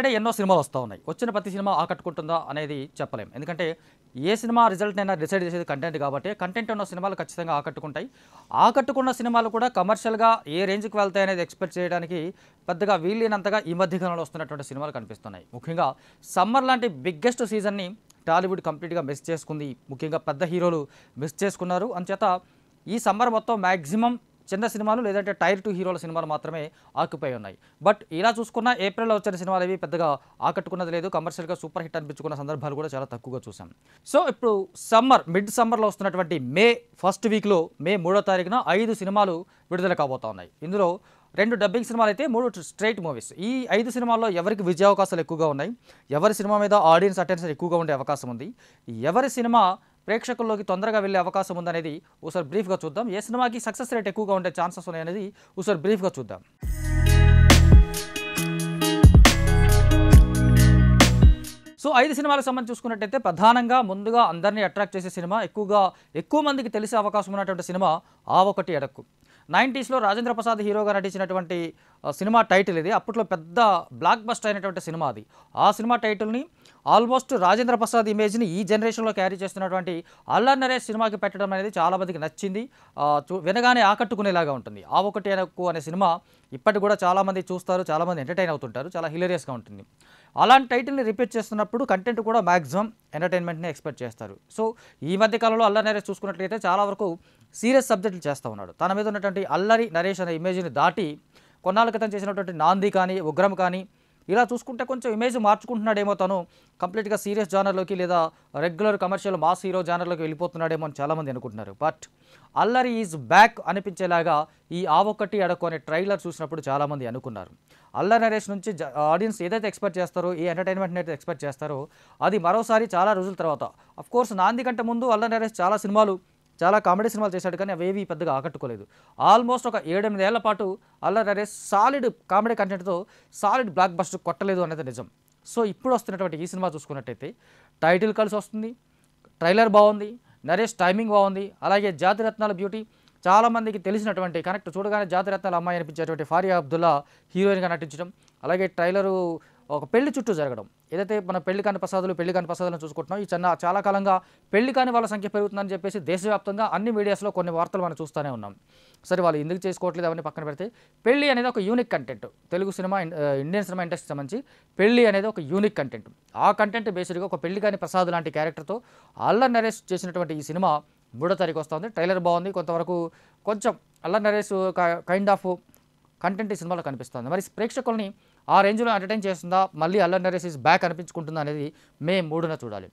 Saturday ఎన్నో సినిమాలు వస్తూ ఉన్నాయి. వచ్చిన ప్రతి సినిమా ఆకట్టుకుంటుందా అనేది చెప్పలేం. ఎందుకంటే ఏ సినిమా రిజల్ట్నైనా డిసైడ్ చేసేది కంటెంట్ కాబట్టి, కంటెంట్ ఉన్న సినిమాలు ఖచ్చితంగా ఆకట్టుకుంటాయి. ఆకట్టుకున్న సినిమాలు కూడా కమర్షియల్గా ఏ రేంజ్కి వెళ్తాయి అనేది ఎక్స్పెక్ట్ చేయడానికి పెద్దగా వీలైనంతగా ఈ మధ్యకాలంలో వస్తున్నటువంటి సినిమాలు కనిపిస్తున్నాయి. ముఖ్యంగా సమ్మర్ లాంటి బిగ్గెస్ట్ సీజన్ని టాలీవుడ్ కంప్లీట్గా మిస్ చేసుకుంది. ముఖ్యంగా పెద్ద హీరోలు మిస్ చేసుకున్నారు. అంచేత ఈ సమ్మర్ మొత్తం మ్యాక్సిమం చిన్న సినిమాలు లేదంటే టైర్ 2 హీరోల సినిమాలు మాత్రమే ఆక్యుపై ఉన్నాయి. బట్ ఇలా చూసుకున్న ఏప్రిల్లో వచ్చిన సినిమాలు ఏవి పెద్దగా ఆకట్టుకున్నది లేదు. కమర్షియల్గా సూపర్ హిట్ అనిపించుకున్న సందర్భాలు కూడా చాలా తక్కువగా చూసాం. సో ఇప్పుడు మిడ్ సమ్మర్లో వస్తున్నటువంటి మే ఫస్ట్ వీక్లో మే 3వ తారీఖున 5 సినిమాలు విడుదల కాబోతా ఉన్నాయి. ఇందులో 2 డబ్బింగ్ సినిమాలు అయితే 3 స్ట్రైట్ మూవీస్. ఈ 5 సినిమాల్లో ఎవరికి విజయావకాశాలు ఎక్కువగా ఉన్నాయి, ఎవరి సినిమా మీద ఆడియన్స్ అటెన్షన్ ఎక్కువగా ఉండే అవకాశం ఉంది, ఎవరి సినిమా ప్రేక్షకుల్లోకి తొందరగా వెళ్ళే అవకాశం ఉందనేది ఒకసారి బ్రీఫ్గా చూద్దాం. ఏ సినిమాకి సక్సెస్ రేట్ ఎక్కువగా ఉండే ఛాన్సెస్ ఉన్నాయనేది ఒకసారి బ్రీఫ్గా చూద్దాం. సో 5 సినిమాలకు సంబంధించి చూసుకున్నట్టయితే ప్రధానంగా ముందుగా అందరినీ అట్రాక్ట్ చేసే సినిమా, ఎక్కువ మందికి తెలిసే అవకాశం ఉన్నటువంటి సినిమా ఆ ఒకటి అడక్కు. 90స్లో రాజేంద్ర ప్రసాద్ హీరోగా నటించినటువంటి సినిమా టైటిల్ ఇది. అప్పట్లో పెద్ద బ్లాక్ బస్టర్ అయినటువంటి సినిమా అది. ఆ సినిమా టైటిల్ని ఆల్మోస్ట్ రాజేంద్ర ప్రసాద్ ఇమేజ్ని ఈ జనరేషన్లో క్యారీ చేస్తున్నటువంటి అల్లరి నరేష్ సినిమాకి పెట్టడం అనేది చాలామందికి నచ్చింది. వినగానే ఆకట్టుకునేలాగా ఉంటుంది. ఆ ఒకటి అడక్కు అనే సినిమా ఇప్పటికి కూడా చాలామంది చూస్తారు, చాలామంది ఎంటర్టైన్ అవుతుంటారు, చాలా హిలేరియస్గా ఉంటుంది. అలాంటి టైటిల్ని రిపీట్ చేస్తున్నప్పుడు కంటెంట్ కూడా మ్యాక్సిమం ఎంటర్టైన్మెంట్ని ఎక్స్పెక్ట్ చేస్తారు. సో ఈ మధ్య కాలంలో అల్లరి నరేష్ చూసుకున్నట్లయితే చాలా వరకు సీరియస్ సబ్జెక్టులు చేస్తూ ఉన్నాడు. తన మీద ఉన్నటువంటి అల్లరి నరేష్ అనే ఇమేజ్ని దాటి కొన్నాళ్ళ క్రితం చేసినటువంటి నాంది కానీ ఉగ్రం కానీ ఇలా చూసుకుంటే కొంచెం ఇమేజ్ మార్చుకుంటున్నాడేమో, తను కంప్లీట్గా సీరియస్ జానర్లోకి లేదా రెగ్యులర్ కమర్షియల్ మాస్ హీరో జానర్లోకి వెళ్ళిపోతున్నాడేమో అని చాలామంది అనుకుంటున్నారు. బట్ అల్లరి ఈజ్ బ్యాక్ అనిపించేలాగా ఈ ఆ ఒక్కటి అడక్కు అనే ట్రైలర్ చూసినప్పుడు చాలామంది అనుకున్నారు. అల్లరి నరేష్ నుంచి ఆడియన్స్ ఏదైతే ఎక్స్పెక్ట్ చేస్తారో, ఏ ఎంటర్టైన్మెంట్ని అయితే ఎక్స్పెక్ట్ చేస్తారో అది మరోసారి చాలా రోజుల తర్వాత. అఫ్కోర్స్ నాంది కంటే ముందు అల్లరి నరేష్ చాలా కామెడీ సినిమాలు చేశాడు, కానీ అవేవి పెద్దగా ఆకట్టుకోలేదు. ఆల్మోస్ట్ ఒక 7-8 ఏళ్ల పాటు అల్లరి నరేష్ సాలిడ్ కామెడీ కంటెంట్తో సాలిడ్ బ్లాక్ బస్టర్ కొట్టలేదు అనేది నిజం. సో ఇప్పుడు వస్తున్నటువంటి ఈ సినిమా చూసుకున్నట్టయితే టైటిల్ కలిసి వస్తుంది, ట్రైలర్ బాగుంది, నరేష్ టైమింగ్ బాగుంది, అలాగే జాతిరత్నాల బ్యూటీ చాలామందికి తెలిసినటువంటి కనెక్ట్ చూడగానే జాతిరత్నాల అమ్మాయి అనిపించేటువంటి ఫారియా అబ్దుల్లా హీరోయిన్గా నటించడం, అలాగే ట్రైలరు ఒక పెళ్లి చుట్టూ జరగడం. ఏదైతే మన పెళ్లి కాని ప్రసాదులను చూసుకుంటున్నాం, ఈ చాలా కాలంగా పెళ్లి కాని వాళ్ళ సంఖ్య పెరుగుతుందని చెప్పేసి దేశవ్యాప్తంగా అన్ని మీడియాస్లో కొన్ని వార్తలు మనం చూస్తూనే ఉన్నాం. సరే, వాళ్ళు ఎందుకు చేసుకోవట్లేదు అవన్నీ పక్కన పెడితే, పెళ్లి అనేది ఒక unique content. Telugu cinema, Indian cinema ఇండస్ట్రీకి సంబంధించి పెళ్లి అనేది ఒక యూనిక్ కంటెంట్. ఆ కంటెంట్ బేస్డ్గా ఒక పెళ్లి కాని ప్రసాద్ లాంటి క్యారెక్టర్తో అల్లరి నరేష్ చేసినటువంటి ఈ సినిమా 3వ తారీఖు వస్తుంది. ట్రైలర్ బాగుంది, కొంతవరకు కొంచెం Allari Naresh kind of content ఈ సినిమాలో కనిపిస్తుంది. మరి ప్రేక్షకుల్ని ఆ రేంజ్లో ఎంటర్టైన్ చేస్తుందా, మళ్ళీ అల్లరి నరేష్ ఈజ్ బ్యాక్ అనిపించుకుంటుందా అనేది మే 3న చూడాలి.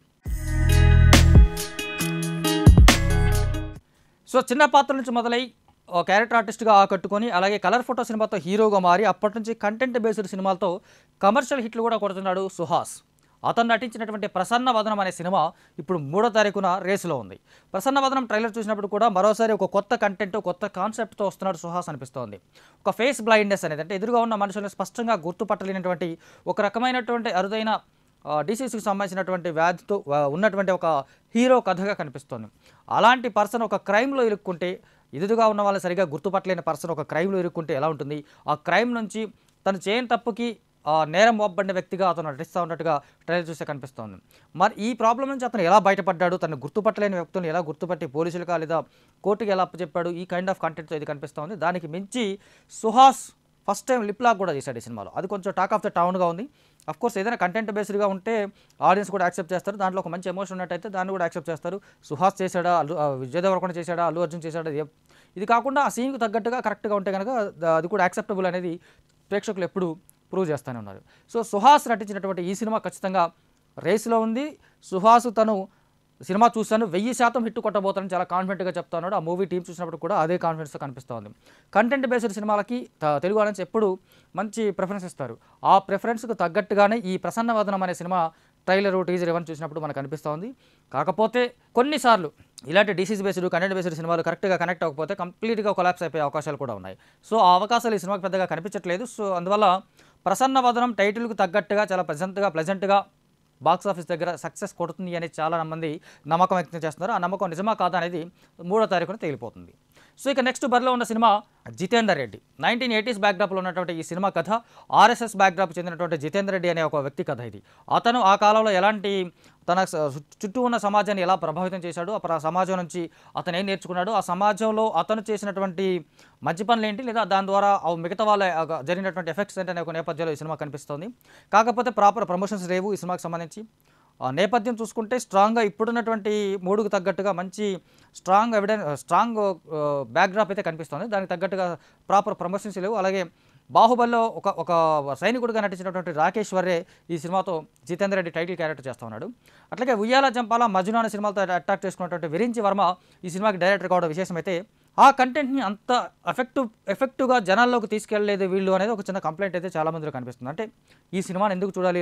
సో చిన్న పాత్ర నుంచి మొదలై క్యారెక్టర్ ఆర్టిస్ట్గా ఆకట్టుకొని, అలాగే కలర్ ఫోటో సినిమాతో హీరోగా మారి అప్పటి నుంచి కంటెంట్ బేస్డ్ సినిమాలతో కమర్షియల్ హిట్లు కూడా కొడుతున్నాడు సుహాస్. అతను నటించినటువంటి ప్రసన్న వదనం అనే సినిమా ఇప్పుడు 3వ తారీఖున రేసులో ఉంది. ప్రసన్న వదనం ట్రైలర్ చూసినప్పుడు కూడా మరోసారి ఒక కొత్త కంటెంట్, కొత్త కాన్సెప్ట్తో వస్తున్నాడు సుహాస్ అనిపిస్తోంది. ఒక ఫేస్ బ్లైండ్నెస్ అనేది, అంటే ఎదురుగా ఉన్న మనుషులను స్పష్టంగా గుర్తుపట్టలేనటువంటి ఒక రకమైనటువంటి అరుదైన డిసీజ్కి సంబంధించినటువంటి వ్యాధితో ఉన్నటువంటి ఒక హీరో కథగా కనిపిస్తోంది. అలాంటి పర్సన్ ఒక క్రైమ్లో ఇరుక్కుంటే, ఎదురుగా ఉన్న వాళ్ళని సరిగా గుర్తుపట్టలేని పర్సన్ ఒక క్రైమ్లో ఇరుక్కుంటే ఎలా ఉంటుంది, ఆ క్రైమ్ నుంచి తను చేయని తప్పుకి నేరం మోపబడిన వ్యక్తిగా అతను నటిస్తూ ఉన్నట్టుగా ట్రైలర్ చూస్తే కనిపిస్తోంది. మరి ఈ ప్రాబ్లం నుంచి అతను ఎలా బయటపడ్డాడు, తను గుర్తుపట్టలేని వ్యక్తులను ఎలా గుర్తుపట్టి పోలీసులుగా లేదా కోర్టుకి ఎలా అప్పచెప్పాడు, ఈ కైండ్ ఆఫ్ కంటెంట్తో ఇది కనిపిస్తోంది. దానికి మించి Suhas first time lip lock కూడా చేశాడు ఈ సినిమాలో. అది కొంచెం టాక్ ఆఫ్ ద టౌన్గా ఉంది. అఫ్కోర్స్ ఏదైనా కంటెంట్ బేస్డ్గా ఉంటే ఆడియన్స్ కూడా యాక్సెప్ట్ చేస్తారు, దాంట్లో ఒక మంచి ఎమోషన్ ఉన్నట్టయితే దాన్ని కూడా యాక్సెప్ట్ చేస్తారు. సుహాస్ చేశాడా, విజయ్ దేవరకొండ చేశాడా, అల్లు అర్జున్ చేశాడా, ఇది కాకుండా ఆ సీన్కి తగ్గట్టుగా కరెక్ట్గా ఉంటే కనుక అది కూడా యాక్సెప్టబుల్ అనేది ప్రేక్షకులు ఎప్పుడు ప్రూవ్ చేస్తూనే ఉన్నారు. సో సుహాస్ నటించినటువంటి ఈ సినిమా ఖచ్చితంగా రేసులో ఉంది. సుహాస్ తను సినిమా చూశాను 1000% హిట్ కొట్టబోతానని చాలా కాన్ఫిడెంట్గా చెప్తా ఉన్నాడు. ఆ మూవీ టీం చూసినప్పుడు కూడా అదే కాన్ఫిడెన్స్తో కనిపిస్తోంది. కంటెంట్ బేస్డ్ సినిమాలకి తెలుగు ఆడియన్స్ ఎప్పుడు మంచి ప్రిఫరెన్స్ ఇస్తారు. ఆ ప్రిఫరెన్స్కు తగ్గట్టుగానే ఈ ప్రసన్న వదనం అనే సినిమా ట్రైలర్, టీజర్ ఇవన్నీ చూసినప్పుడు మనకు అనిపిస్తోంది. కాకపోతే కొన్నిసార్లు ఇలాంటి డిసీజ్ బేస్డ్, కంటెంట్ బేస్డ్ సినిమాలు కరెక్ట్గా కనెక్ట్ అవ్వకపోతే కంప్లీట్గా కొలాప్స్ అయిపోయే అవకాశాలు కూడా ఉన్నాయి. సో ఆ అవకాశాలు ఈ సినిమాకి పెద్దగా కనిపించట్లేదు. సో అందువల్ల ప్రసన్న వదనం టైటిల్కు తగ్గట్టుగా చాలా ప్లెజెంట్గా బాక్స్ ఆఫీస్ దగ్గర సక్సెస్ కొడుతుంది అని చాలా మంది నమ్మకం వ్యక్తం చేస్తున్నారు. ఆ నమ్మకం నిజమా కాదా అనేది 3వ తారీఖున తేలిపోతుంది. సో ఇక నెక్స్ట్ బరిలో ఉన్న సినిమా జితేందర్ రెడ్డి. 1980s బ్యాక్డ్రాప్లో ఉన్నటువంటి ఈ సినిమా కథ ఆర్ఎస్ఎస్ బ్యాక్డ్రాప్ చెందినటువంటి జితేందర్ రెడ్డి అనే ఒక వ్యక్తి కథ ఇది. అతను ఆ కాలంలో ఎలాంటి తన చుట్టూ ఉన్న సమాజాన్ని ఎలా ప్రభావితం చేశాడు, ఆ సమాజం నుంచి అతను ఏం నేర్చుకున్నాడు, ఆ సమాజంలో అతను చేసినటువంటి మంచి పనులు ఏంటి, లేదా దాని ద్వారా మిగతా వాళ్ళ జరిగినటువంటి ఎఫెక్ట్స్ ఏంటనే ఒక నేపథ్యంలో ఈ సినిమా కనిపిస్తుంది. కాకపోతే ప్రాపర్ ప్రమోషన్స్ లేవు ఈ సినిమాకి సంబంధించి. నేపథ్యం చూసుకుంటే స్ట్రాంగ్గా ఇప్పుడున్నటువంటి మూడుకు తగ్గట్టుగా మంచి స్ట్రాంగ్ బ్యాక్డ్రాప్ అయితే కనిపిస్తుంది. దానికి తగ్గట్టుగా ప్రాపర్ ప్రమోషన్స్ లేవు. అలాగే బాహుబలిలో ఒక సైనికుడిగా నటించినటువంటి రాకేష్ వర్రే ఈ సినిమాతో జితేందర్ రెడ్డి టైటిల్ క్యారెక్టర్ చేస్తూ ఉన్నాడు. అట్లాగే ఉయ్యాల జంపాల, మజ్ను అనే సినిమాలతో అట్రాక్ట్ చేసుకున్నటువంటి విరించి వర్మ ఈ సినిమాకి డైరెక్టర్ కావడం విశేషమైతే ఆ కంటెంట్ని అంత ఎఫెక్టివ్గా జనాల్లోకి తీసుకెళ్లలేదు వీళ్ళు అనేది ఒక చిన్న కంప్లైంట్ అయితే చాలా మందిలో కనిపిస్తుంది. అంటే ఈ సినిమాని ఎందుకు చూడాలి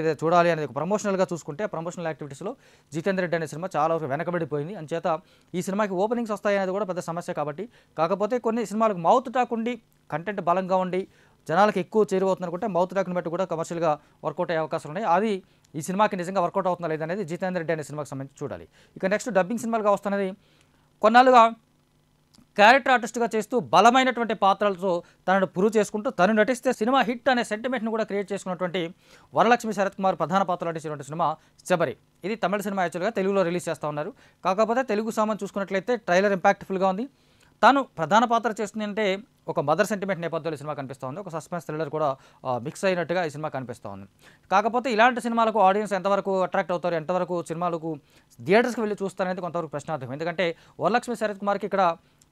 అనేది ఒక ప్రమోషనల్గా చూసుకుంటే ప్రమోషనల్ యాక్టివిటీస్లో జితేందర్ రెడ్డి అనే సినిమా చాలా వెనకబడిపోయింది. అంచేత ఈ సినిమాకి ఓపెనింగ్స్ వస్తాయి అనేది కూడా పెద్ద సమస్య. కాబట్టి కాకపోతే కొన్ని సినిమాలకు మౌత్ టాక్ ఉండి కంటెంట్ బలంగా ఉండి జనాలకు ఎక్కువ చేరువవుతుంది అనుకుంటే మౌత్ టాక్ని బట్టి కూడా కమర్షియల్గా వర్కౌట్ అయ్యే అవకాశాలు ఉన్నాయి. అది ఈ సినిమాకి నిజంగా వర్కౌట్ అవుతుందా లేదనేది జితేందర్ రెడ్డి అనే సినిమాకి సంబంధించి చూడాలి. ఇక నెక్స్ట్ డబ్బింగ్ సినిమాలుగా వస్తున్నది కొన్నాళ్ళుగా క్యారెక్టర్ ఆర్టిస్ట్గా చేస్తూ బలమైనటువంటి పాత్రలతో తనను ప్రూవ్ చేసుకుంటూ తను నటిస్తే సినిమా హిట్ అనే సెంటిమెంట్ను కూడా క్రియేట్ చేసుకున్నటువంటి వరలక్ష్మి శరత్ కుమార్ ప్రధాన పాత్ర నటించినటువంటి సినిమా శబరి. ఇది తమిళ సినిమా యాక్చువల్గా తెలుగులో రిలీజ్ చేస్తూ ఉన్నారు. కాకపోతే తెలుగు సామాన్ చూసుకున్నట్లయితే ట్రైలర్ ఇంపాక్ట్ఫుల్గా ఉంది. తాను ప్రధాన పాత్ర చేస్తుందంటే ఒక మదర్ సెంటిమెంట్ నేపథ్యంలో సినిమా కనిపిస్తూ ఉంది. ఒక సస్పెన్స్ థ్రిల్లర్ కూడా మిక్స్ అయినట్టుగా ఈ సినిమా కనిపిస్తూ ఉంది. కాకపోతే ఇలాంటి సినిమాలకు ఆడియన్స్ ఎంతవరకు అట్రాక్ట్ అవుతారు, ఎంతవరకు సినిమాలకు థియేటర్స్కి వెళ్ళి చూస్తారనేది కొంతవరకు ప్రశ్నార్థం. ఎందుకంటే వరలక్ష్మి శరత్ కుమార్కి ఇక్కడ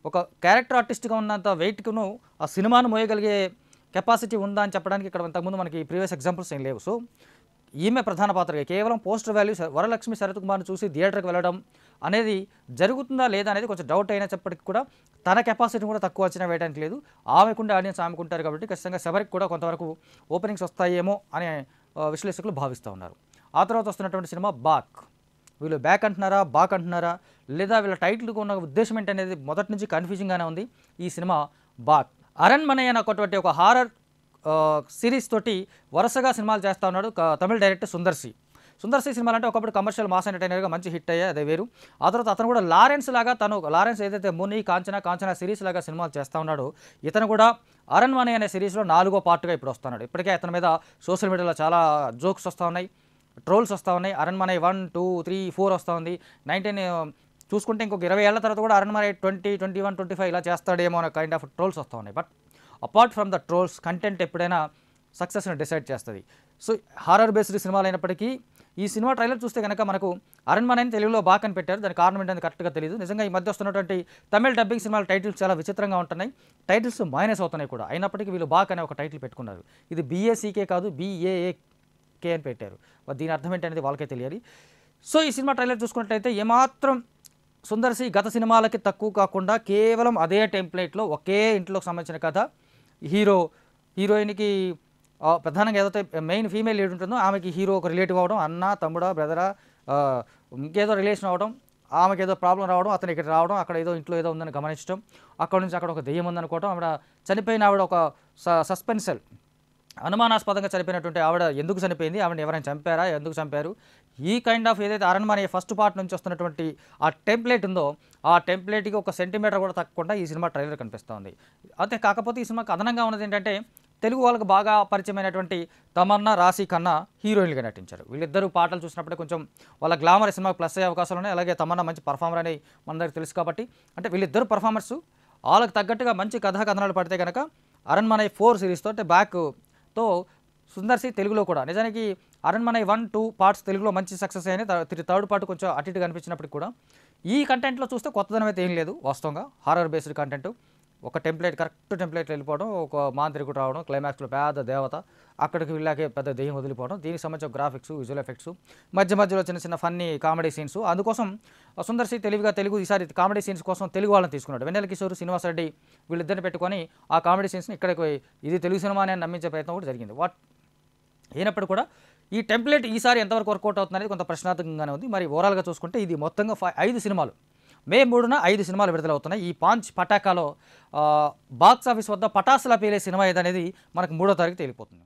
ఒక క్యారెక్టర్ ఆర్టిస్ట్గా ఉన్నంత వెయిట్కును ఆ సినిమాను మోయగలిగే కెపాసిటీ ఉందా అని చెప్పడానికి ఇక్కడ ఇంతకుముందు మనకి ప్రీవియస్ ఎగ్జాంపుల్స్ ఏం లేవు. సో ఈమె ప్రధాన పాత్రగా కేవలం పోస్టర్ వాల్యూ వరలక్ష్మి శరత్ కుమార్ని చూసి థియేటర్కి వెళ్ళడం అనేది జరుగుతుందా లేదా అనేది కొంచెం డౌట్ అయినప్పటికీ కూడా తన కెపాసిటీ కూడా తక్కువ వచ్చినా వేయడానికి లేదు. ఆమెకుండే ఆడియన్స్ ఆమెకుంటారు కాబట్టి ఖచ్చితంగా శబరికి కూడా కొంతవరకు ఓపెనింగ్స్ వస్తాయేమో అనే విశ్లేషకులు భావిస్తూ ఉన్నారు. ఆ తర్వాత వస్తున్నటువంటి సినిమా బాక్. వీళ్ళు బ్యాక్ అంటున్నారా, బాక్ అంటున్నారా, లేదా వీళ్ళ టైటిల్కి ఉన్న ఉద్దేశం ఏంటనేది మొదటి నుంచి కన్ఫ్యూజింగ్గానే ఉంది. ఈ సినిమా బాక్ అరణ్మనై అన్నటువంటి ఒక హారర్ సిరీస్ తోటి వరుసగా సినిమాలు చేస్తూ ఉన్నాడు తమిళ డైరెక్టర్ సుందర్సి సినిమాలు అంటే ఒకప్పుడు కమర్షియల్ మాస్ ఎంటర్టైనర్గా మంచి హిట్ అయ్యాయి, అదే వేరు. ఆ తర్వాత అతను కూడా లారెన్స్ ఏదైతే ముని కాంచనా సిరీస్ లాగా సినిమాలు చేస్తూ ఉన్నాడో ఇతను కూడా అరణ్మనై అనే సిరీస్లో 4వ పార్ట్గా ఇప్పుడు వస్తున్నాడు. ఇప్పటికే అతని మీద సోషల్ మీడియాలో చాలా జోక్స్ వస్తూ ఉన్నాయి, ట్రోల్స్ వస్తూ ఉన్నాయి. అరణ్మనై 1, 2, 3, 4 వస్తూ ఉంది. 19 చూసుకుంటే ఇంకొక 20 ఏళ్ల తర్వాత కూడా అరణ్మనై 20, 21, 25 ఇలా చేస్తాడేమో అనే కైండ్ ఆఫ్ ట్రోల్స్ వస్తూ ఉన్నాయి. But apart from the trolls content ఎప్పుడైనా సక్సెస్ని డిసైడ్ చేస్తుంది. సో హారర్ బేస్డ్ సినిమాలు అయినప్పటికీ ఈ సినిమా ట్రైలర్ చూస్తే కనుక మనకు అరణ్మనైని తెలుగులో బాక్ అని పెట్టారు. దానికి కారణం ఏంటంటే కరెక్ట్గా తెలియదు. నిజంగా ఈ మధ్య వస్తున్నటువంటి తమిళ డబ్బింగ్ సినిమాల టైటిల్స్ చాలా విచిత్రంగా ఉంటున్నాయి, టైటిల్స్ మైనస్ అవుతున్నాయి కూడా. అయినప్పటికీ వీళ్ళు బాక్ అనే ఒక టైటిల్ పెట్టుకున్నారు. ఇది BACK కాదు, BAAK అని పెట్టారు. దీని అర్థం ఏంటనేది వాళ్ళకే తెలియాలి. సో ఈ సినిమా ట్రైలర్ చూసుకున్నట్లయితే ఏమాత్రం సుందర్సి గత సినిమాలకి తక్కువ కాకుండా కేవలం అదే టెంప్లెట్లో ఒకే ఇంట్లోకి సంబంధించిన కథ, హీరోయిన్కి ప్రధానంగా ఏదైతే మెయిన్ ఫీమేల్ లీడ్ ఉంటుందో ఆమెకి హీరో ఒక రిలేటివ్ అవ్వడం, అన్న తమ్ముడా బ్రదరా ఇంకేదో రిలేషన్ అవ్వడం, ఆమెకి ఏదో ప్రాబ్లం రావడం, అతను ఇక్కడ రావడం, అక్కడ ఏదో ఇంట్లో ఏదో ఉందని గమనించడం, అక్కడ నుంచి అక్కడ ఒక దెయ్యం ఉందనుకోవడం, ఆవిడ చనిపోయిన ఆవిడ ఒక సస్పెన్సల్ అనుమానాస్పదంగా చనిపోయినటువంటి ఆవిడ ఎందుకు చనిపోయింది, ఆవిడని ఎవరైనా చంపారా, ఎందుకు చంపారు, ఈ కైండ్ ఆఫ్ ఏదైతే అరణ్మనై ఫస్ట్ పార్ట్ నుంచి వస్తున్నటువంటి ఆ టెంప్లెట్ ఉందో ఆ టెంప్లెట్కి ఒక సెంటీమీటర్ కూడా తగ్గకుండా ఈ సినిమా ట్రైలర్ కనిపిస్తుంది. అయితే కాకపోతే ఈ సినిమాకి అదనంగా ఉన్నది ఏంటంటే తెలుగు వాళ్ళకు బాగా పరిచయమైనటువంటి తమన్నా, రాశి ఖన్నా హీరోయిన్లుగా నటించారు. వీళ్ళిద్దరూ పాటలు చూసినప్పుడే కొంచెం వాళ్ళ గ్లామర్ సినిమాకి ప్లస్ అయ్యే అవకాశాలు ఉన్నాయి. అలాగే తమన్నా మంచి పర్ఫార్మర్ అని మనందరికీ తెలుసు కాబట్టి అంటే వీళ్ళిద్దరు పర్ఫార్మర్స్ వాళ్ళకి తగ్గట్టుగా మంచి కథనాలు పడితే కనుక అరణ్మనై 4 సిరీస్తో అంటే బ్యాక్తో సుందర్సి తెలుగులో కూడా నిజానికి అరణ్మనై 1, 2 పార్ట్స్ తెలుగులో మంచి సక్సెస్ అయినాయి. థర్డ్ పార్ట్ కొంచెం అటు ఇటుగా అనిపించినప్పటికి కూడా ఈ కంటెంట్లో చూస్తే కొత్తదనం అయితే ఏం లేదు. వాస్తవంగా హారర్ బేస్డ్ కంటెంట్, ఒక టెంప్లెట్ కరెక్ట్ టెంప్లెట్ వెళ్ళిపోవడం, ఒక మాంత్రికుడు రావడం, క్లైమాక్స్లో పెద్ద దేవత, అక్కడికి వెళ్ళాకే పెద్ద దెయ్యం వదిలిపోవడం, దీనికి సంబంధించిన గ్రాఫిక్స్, విజువల్ ఎఫెక్ట్స్, మధ్యలో చిన్న ఫన్నీ కామెడీ సీన్స్. అందుకోసం సుందర్సి తెలివిగా ఈసారి కామెడీ సీన్స్ కోసం తెలుగు వాళ్ళని తీసుకున్నాడు. వెన్నెల కిషోర్, శ్రీనివాస్ రెడ్డి వీళ్ళిద్దరిని పెట్టుకొని ఆ కామెడీ సీన్స్ని ఇక్కడికి ఇది తెలుగు సినిమా అని నమ్మించే ప్రయత్నం కూడా జరిగింది. అయినప్పుడు కూడా ఈ టెంప్లెట్ ఈసారి ఎంతవరకు వర్కౌట్ అవుతుందనేది కొంత ప్రశ్నార్థకంగానే ఉంది. మరి ఓవరాల్గా చూసుకుంటే ఇది మొత్తంగా 5 సినిమాలు మే 3న 5 సినిమాలు విడుదలవుతున్నాయి. ఈ పాంచ్ పటాకాలో బాక్స్ ఆఫీస్ వద్ద పటాసులా పేలే సినిమా ఏదనేది మనకు 3వ తారీఖు తేలిపోతుంది.